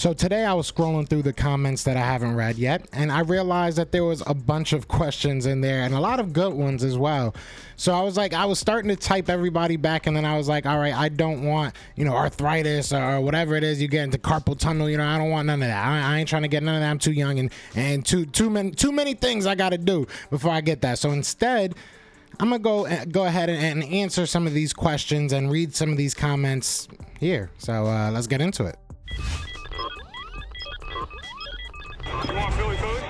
So today I was scrolling through the comments that I haven't read yet, and I realized that there was a bunch of questions in there and a lot of good ones as well. So I was like, I was starting to type everybody back, and then I was like, all right, I don't want, arthritis or whatever it is you get into carpal tunnel. I don't want none of that. I ain't trying to get none of that. I'm too young, and too many things I got to do before I get that. So instead, I'm gonna go ahead and answer some of these questions and read some of these comments here. So let's get into it. You want Philly food?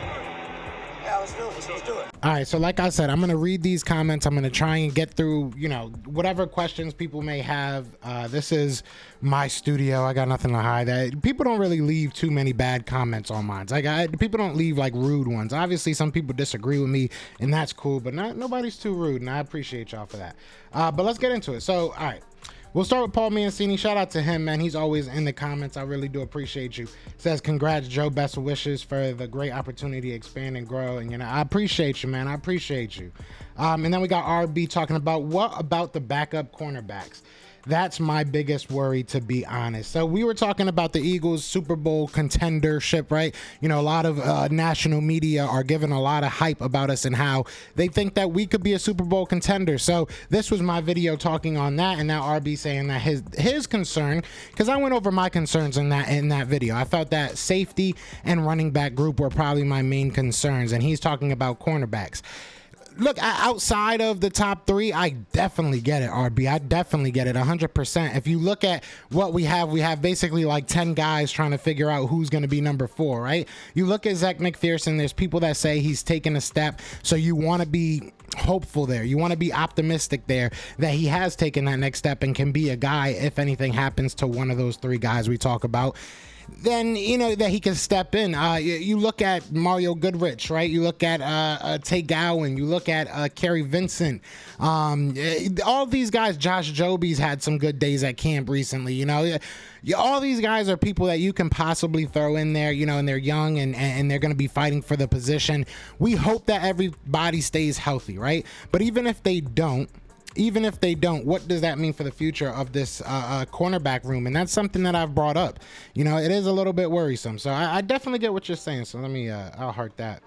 Yeah, let's do it. All right, so like I said, I'm gonna read these comments. I'm gonna try and get through, whatever questions people may have. This is my studio. I got nothing to hide. People don't really leave too many bad comments on mine. People don't leave like rude ones. Obviously, some people disagree with me, and that's cool. But nobody's too rude, and I appreciate y'all for that. But let's get into it. So, all right. We'll start with Paul Mancini. Shout out to him, man. He's always in the comments. I really do appreciate you. Says, congrats, Joe. Best wishes for the great opportunity to expand and grow. And, I appreciate you, man. I appreciate you. And then we got RB talking about what about the backup cornerbacks? That's my biggest worry, to be honest. So we were talking about the Eagles Super Bowl contendership, right? A lot of national media are giving a lot of hype about us and how they think that we could be a Super Bowl contender. So this was my video talking on that, and now RB saying that his concern, because I went over my concerns in that video. I felt that safety and running back group were probably my main concerns, and he's talking about cornerbacks. Look, outside of the top three, I definitely get it, RB. I definitely get it 100%. If you look at what we have basically like 10 guys trying to figure out who's going to be number 4, right? You look at Zach McPherson, there's people that say he's taken a step, so you want to be hopeful there. You want to be optimistic there that he has taken that next step and can be a guy if anything happens to one of those 3 guys we talk about. Then that he can step in. You look at Mario Goodrich, right? You look at Tay Gowan. You look at Kerry Vincent. All these guys. Josh Joby's had some good days at camp recently. All these guys are people that you can possibly throw in there. And they're young and they're going to be fighting for the position. We hope that everybody stays healthy, right? But even if they don't, what does that mean for the future of this cornerback room? And that's something that I've brought up. It is a little bit worrisome. So I definitely get what you're saying. So let me, I'll heart that.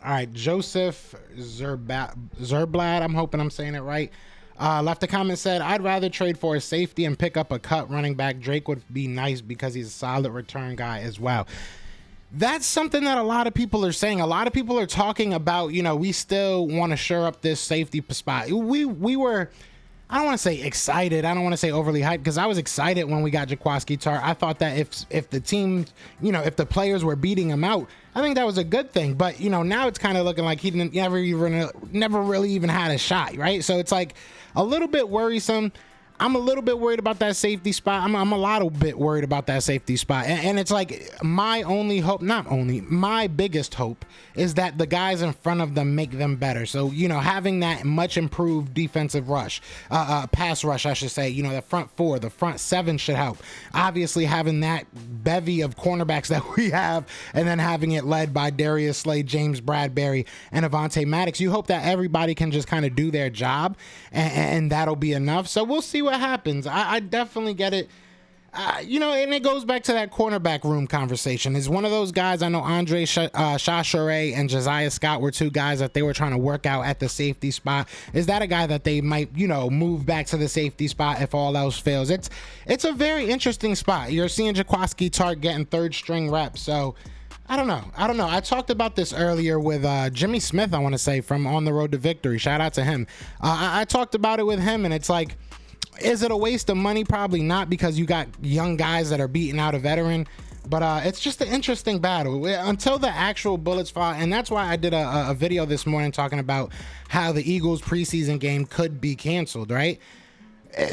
All right, Joseph Zerblad, I'm hoping I'm saying it right. Left a comment, said, I'd rather trade for a safety and pick up a cut running back. Drake would be nice because he's a solid return guy as well. That's something that a lot of people are saying. A lot of people are talking about, we still want to shore up this safety spot. We were, I don't want to say excited. I don't want to say overly hyped, because I was excited when we got Jaquiski Tartt. I thought that if the team, if the players were beating him out, I think that was a good thing. But, now it's kind of looking like he never really even had a shot, right? So it's like a little bit worrisome. I'm a little bit worried about that safety spot. I'm a lot of bit worried about that safety spot. And it's like my biggest hope is that the guys in front of them make them better. So, having that much improved defensive rush, pass rush, I should say, the front 4, the front 7 should help. Obviously, having that bevy of cornerbacks that we have, and then having it led by Darius Slade, James Bradbury, and Avonte Maddox, you hope that everybody can just kind of do their job, and that'll be enough. So we'll see what happens. I definitely get it. And it goes back to that cornerback room conversation. Is one of those guys, I know Andre Chachere and Josiah Scott were 2 guys that they were trying to work out at the safety spot. Is that a guy that they might, move back to the safety spot if all else fails? It's a very interesting spot. You're seeing Jaquiski Tartt getting 3rd string reps. So I don't know. I talked about this earlier with Jimmy Smith, I want to say, from On the Road to Victory. Shout out to him. I talked about it with him, and it's like, is it a waste of money? Probably not, because you got young guys that are beating out a veteran. But it's just an interesting battle until the actual bullets fly. And that's why I did a video this morning talking about how the Eagles preseason game could be canceled, right?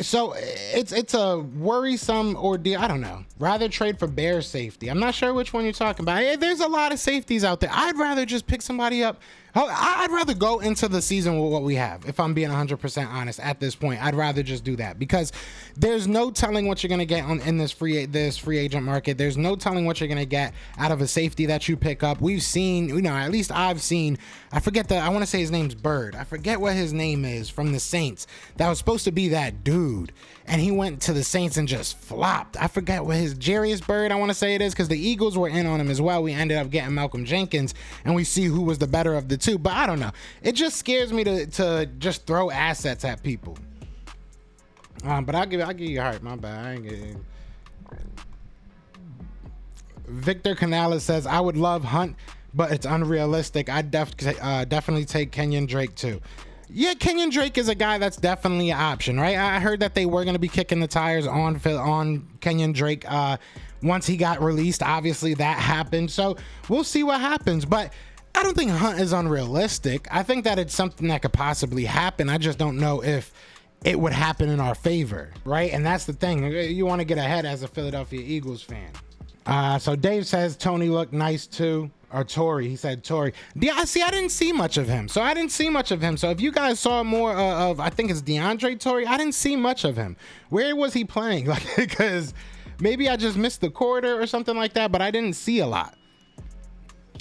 So it's a worrisome ordeal. I don't know. Rather trade for Bears safety. I'm not sure which one you're talking about. There's a lot of safeties out there. I'd rather just pick somebody up. I'd rather go into the season with what we have, if I'm being 100% honest at this point. I'd rather just do that, because there's no telling what you're going to get in this free agent market. There's no telling what you're going to get out of a safety that you pick up. We've seen, at least I've seen, I want to say his name's Bird. I forget what his name is, from the Saints. That was supposed to be that dude. and he went to the Saints and just flopped. I forgot what his Jarius Bird, I want to say it is, because the Eagles were in on him as well. We ended up getting Malcolm Jenkins, and we see who was the better of the two. But I don't know. It just scares me to just throw assets at people. But I'll give you hype. My bad. I ain't getting. Victor Canales says, I would love Hunt, but it's unrealistic. I'd definitely take Kenyon Drake too. Yeah, Kenyon Drake is a guy that's definitely an option, right? I heard that they were going to be kicking the tires on Kenyon Drake once he got released. Obviously, that happened. So we'll see what happens. But I don't think Hunt is unrealistic. I think that it's something that could possibly happen. I just don't know if it would happen in our favor, right? And that's the thing. You want to get ahead as a Philadelphia Eagles fan. So Dave says Tony looked nice too, or Torrey. He said Torrey. I didn't see much of him. So if you guys saw more of, I think it's DeAndre Torrey, I didn't see much of him. Where was he playing? Like, because maybe I just missed the quarter or something like that, but I didn't see a lot.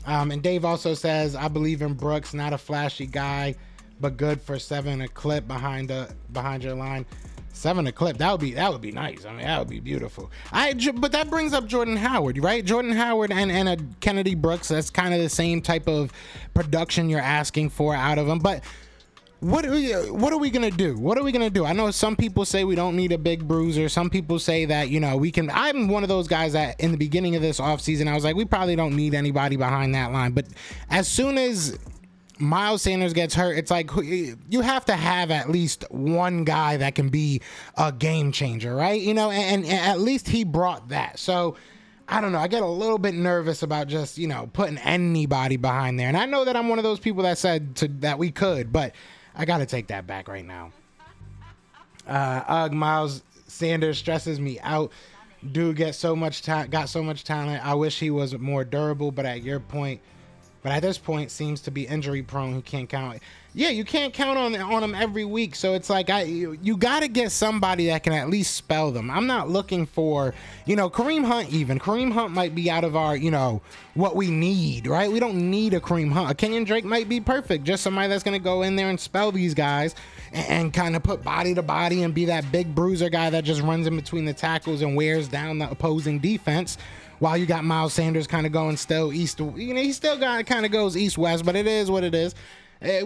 And Dave also says, I believe in Brooks, not a flashy guy, but good for 7 a clip behind your line. 7 a clip, that would be nice. I mean, that would be beautiful. But that brings up Jordan Howard, right? Jordan Howard and a Kennedy Brooks, that's kind of the same type of production you're asking for out of them. But what are we gonna do? What are we gonna do? I know some people say we don't need a big bruiser. Some people say that, we can. I'm one of those guys that in the beginning of this offseason, I was like, we probably don't need anybody behind that line. But as soon as Miles Sanders gets hurt, it's like you have to have at least one guy that can be a game changer, right? And at least he brought that. So I don't know. I get a little bit nervous about just, putting anybody behind there. And I know that I'm one of those people that said that we could, but I got to take that back right now. Miles Sanders stresses me out. Dude got so much talent. I wish he was more durable, but at this point seems to be injury prone. He can't count. Yeah, you can't count on him every week. So it's like you got to get somebody that can at least spell them. I'm not looking for, Kareem Hunt even. Kareem Hunt might be out of our, what we need, right? We don't need a Kareem Hunt. A Kenyon Drake might be perfect. Just somebody that's going to go in there and spell these guys and kind of put body to body and be that big bruiser guy that just runs in between the tackles and wears down the opposing defense. While you got Miles Sanders kind of going still east, he still kind of goes east-west, but it is what it is.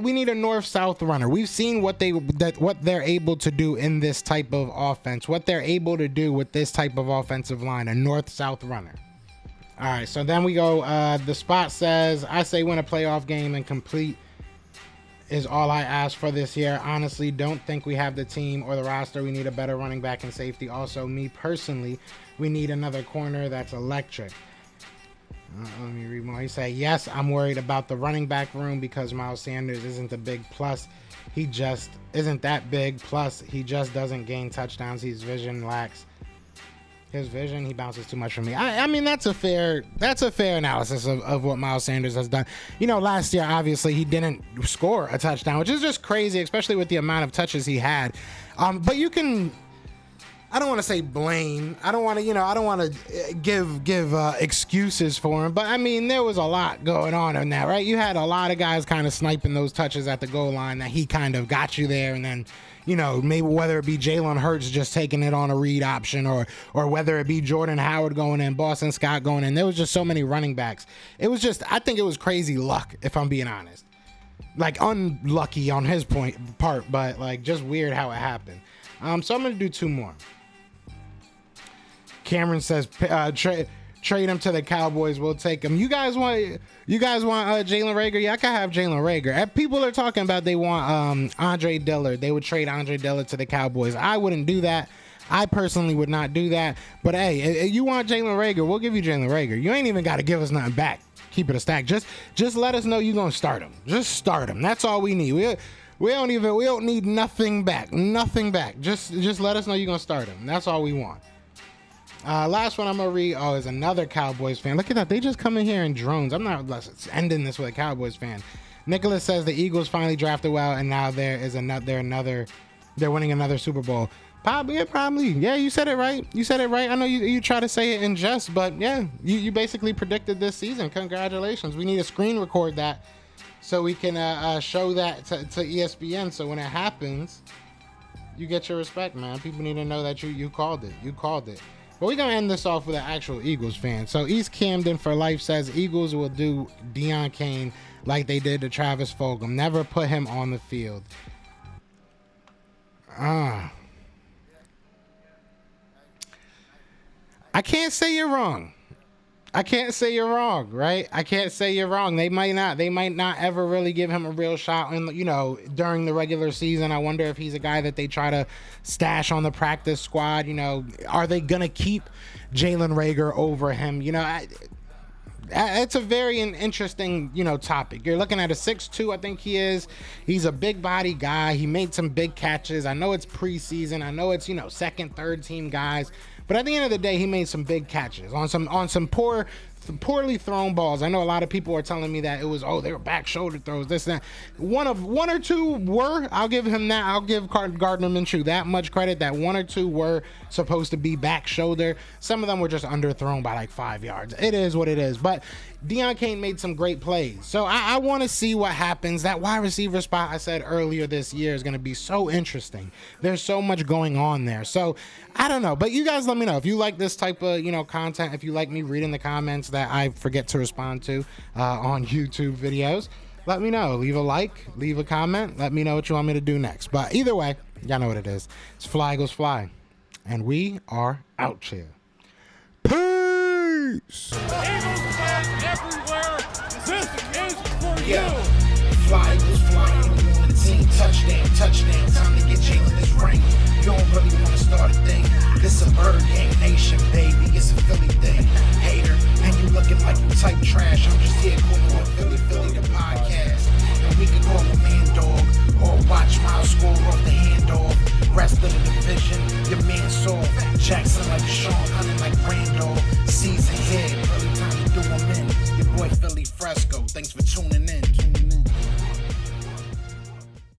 We need a north-south runner. We've seen what they're able to do in this type of offense, what they're able to do with this type of offensive line, a north-south runner. All right, so then we go, the spot says, I say win a playoff game and complete is all I ask for this year. Honestly, don't think we have the team or the roster. We need a better running back and safety. Also, me personally, we need another corner that's electric. Let me read more. He said, yes, I'm worried about the running back room because Miles Sanders isn't a big plus. He just isn't that big. Plus, he just doesn't gain touchdowns. His vision lacks. He bounces too much from me. I mean, that's a fair analysis of what Miles Sanders has done. Last year, obviously, he didn't score a touchdown, which is just crazy, especially with the amount of touches he had. But you can, I don't want to say blame. I don't want to give excuses for him. But I mean, there was a lot going on in that, right? You had a lot of guys kind of sniping those touches at the goal line that he kind of got you there, and then, maybe whether it be Jalen Hurts just taking it on a read option or whether it be Jordan Howard going in, Boston Scott going in. There was just so many running backs. I think it was crazy luck, if I'm being honest. Like, unlucky on his part, but like just weird how it happened. So I'm going to do 2 more. Cameron says, trade him to the Cowboys. We'll take him. You guys want Jalen Reagor? Yeah, I can have Jalen Reagor. People are talking about they want Andre Dillard. They would trade Andre Dillard to the Cowboys. I wouldn't do that. I personally would not do that. But hey, if you want Jalen Reagor, we'll give you Jalen Reagor. You ain't even got to give us nothing back. Keep it a stack. Just let us know you're gonna start him. Just start him. That's all we need. We don't need nothing back. Nothing back. Just let us know you're gonna start him. That's all we want. Last one I'm gonna read is another Cowboys fan. Look at that. They just come in here in drones. I'm not ending this with a Cowboys fan. Nicholas says the Eagles finally drafted well, and now they're winning another Super Bowl. Probably. Yeah, you said it right. I know you try to say it in jest, but yeah, you basically predicted this season. Congratulations. We need to screen record that so we can show that to ESPN. So when it happens, you get your respect, man. People need to know that you called it. You called it. But we're going to end this off with an actual Eagles fan. So East Camden for Life says Eagles will do Deion Kane like they did to Travis Fulgham. Never put him on the field. I can't say you're wrong. I can't say you're wrong, right? I can't say you're wrong. They might not ever really give him a real shot in, during the regular season. I wonder if he's a guy that they try to stash on the practice squad. Are they going to keep Jalen Reagor over him? It's a very interesting, topic. You're looking at a 6'2", I think he is. He's a big body guy. He made some big catches. I know it's preseason. I know it's, second, third team guys. But at the end of the day, he made some big catches on some poorly thrown balls. I know a lot of people are telling me that it was, they were back shoulder throws, this and that. One or two were. I'll give him that. I'll give Gardner Minshew that much credit that one or two were supposed to be back shoulder. Some of them were just underthrown by like 5 yards. It is what it is. But Deion Kane made some great plays. So I want to see what happens. That wide receiver spot I said earlier this year is going to be so interesting. There's so much going on there. So I don't know. But you guys let me know if you like this type of, content, if you like me reading the comments that I forget to respond to on YouTube videos. Let me know. Leave a like, leave a comment. Let me know what you want me to do next. But either way, y'all know what it is. It's Fly Eagles Fly. And we are out here. Peace! Eagles fans everywhere, this is for Yeah. you. Fly Eagles flying on the team. Touchdown. Time to get Jalen this ring. You don't really want to start a thing. This a Bird Gang Nation, baby. It's a Philly thing. Hater, and you looking like you type trash. I'm just here calling on Philly the podcast. And we can call a man dog or watch Miles score off the handoff. Rest of the division, your man soft. Jackson like Sean, hunting like Randolph. Season here, early time to do 'em in. Your boy Philly Fresco. Thanks for tuning in.